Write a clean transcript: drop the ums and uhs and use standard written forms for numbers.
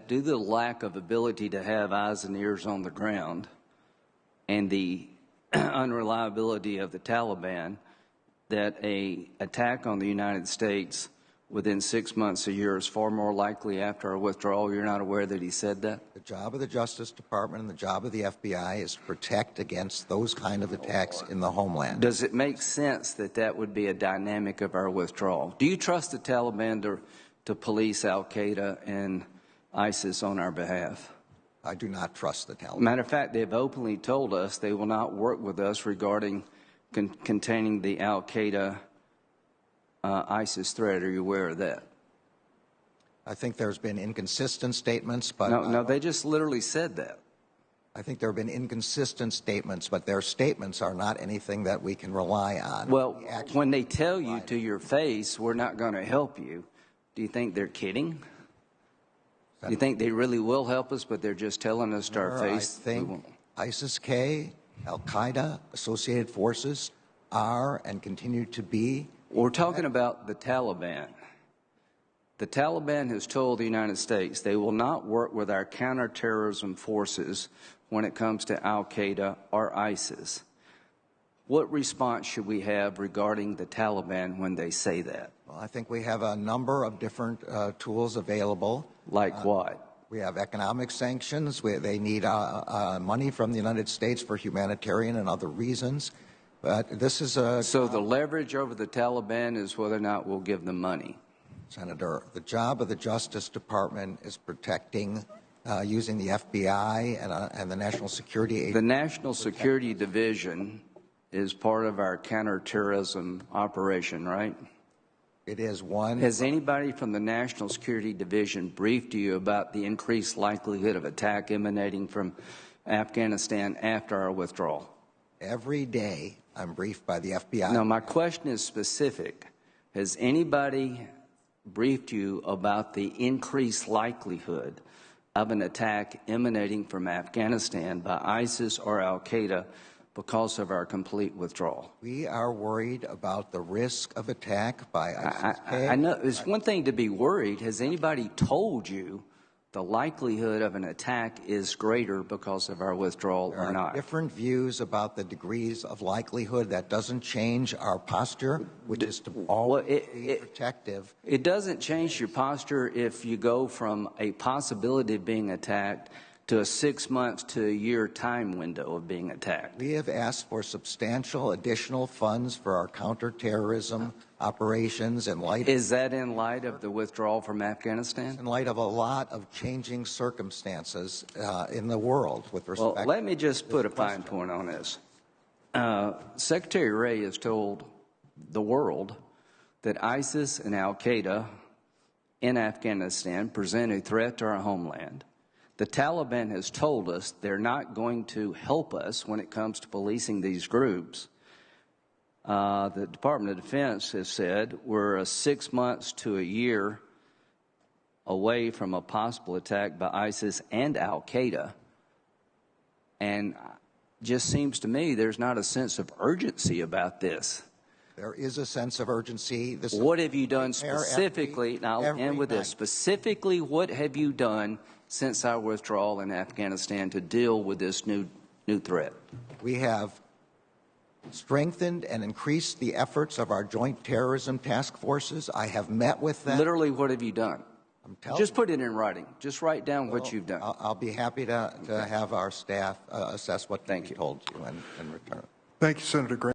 that due to the lack of ability to have eyes and ears on the ground and the unreliability of the Taliban, that an attack on the United States within 6 months, a year is far more likely after our withdrawal? You're not aware that he said that? The job of the Justice Department and the job of the FBI is to protect against those kind of attacks in the homeland. Does it make sense that that would be a dynamic of our withdrawal? Do you trust the Taliban to police al-Qaeda and ISIS on our behalf? I do not trust the Taliban. Matter of fact, they've openly told us they will not work with us regarding containing the al-Qaeda ISIS threat. Are you aware of that? I think there's been inconsistent statements, but no, they just literally said that. I think there have been inconsistent statements, but their statements are not anything that we can rely on. Well, when they tell you to your face, we're not going to help you, do you think they're kidding? Do you think they really will help us, but they're just telling us to our face? I think ISIS-K, al-Qaeda, associated forces are and continue to be. We're talking about the Taliban. The Taliban has told the United States they will not work with our counterterrorism forces when it comes to al-Qaeda or ISIS. What response should we have regarding the Taliban when they say that? Well, I think we have a number of different tools available. Like what? We have economic sanctions. They need money from the United States for humanitarian and other reasons. But this is a... So the leverage over the Taliban is whether or not we'll give them money. Senator, the job of the Justice Department is protecting, using the FBI and the National Security Agency. The National Security Division is part of our counterterrorism operation, right? It is one. Has anybody from the National Security Division briefed you about the increased likelihood of attack emanating from Afghanistan after our withdrawal? Every day I'm briefed by the FBI. No, my question is specific. Has anybody briefed you about the increased likelihood of an attack emanating from Afghanistan by ISIS or al-Qaeda because of our complete withdrawal? We are worried about the risk of attack by ISIS. I know it's one thing to be worried. Has anybody told you the likelihood of an attack is greater because of our withdrawal or not? There are different views about the degrees of likelihood. That doesn't change our posture, which is to always be protective. It doesn't change your posture if you go from a possibility of being attacked to a 6 months to a year time window of being attacked. We have asked for substantial additional funds for our counterterrorism operations in light. Is that in light of the withdrawal from Afghanistan? In light of a lot of changing circumstances in the world with respect. Well, let me just put a fine point on this. Secretary Wray has told the world that ISIS and al-Qaeda in Afghanistan present a threat to our homeland. The Taliban has told us they're not going to help us when it comes to policing these groups. The Department of Defense has said we're 6 months to a year away from a possible attack by ISIS and al-Qaeda. And just seems to me there's not a sense of urgency about this. There is a sense of urgency. What have you done specifically, and I'll end with this, specifically what have you done since our withdrawal in Afghanistan to deal with this new threat? We have strengthened and increased the efforts of our joint terrorism task forces. I have met with them. Literally, what have you done? Just put it in writing. Just write down what you've done. I'll be happy to have our staff assess what they told you in return. Thank you, Senator Grant.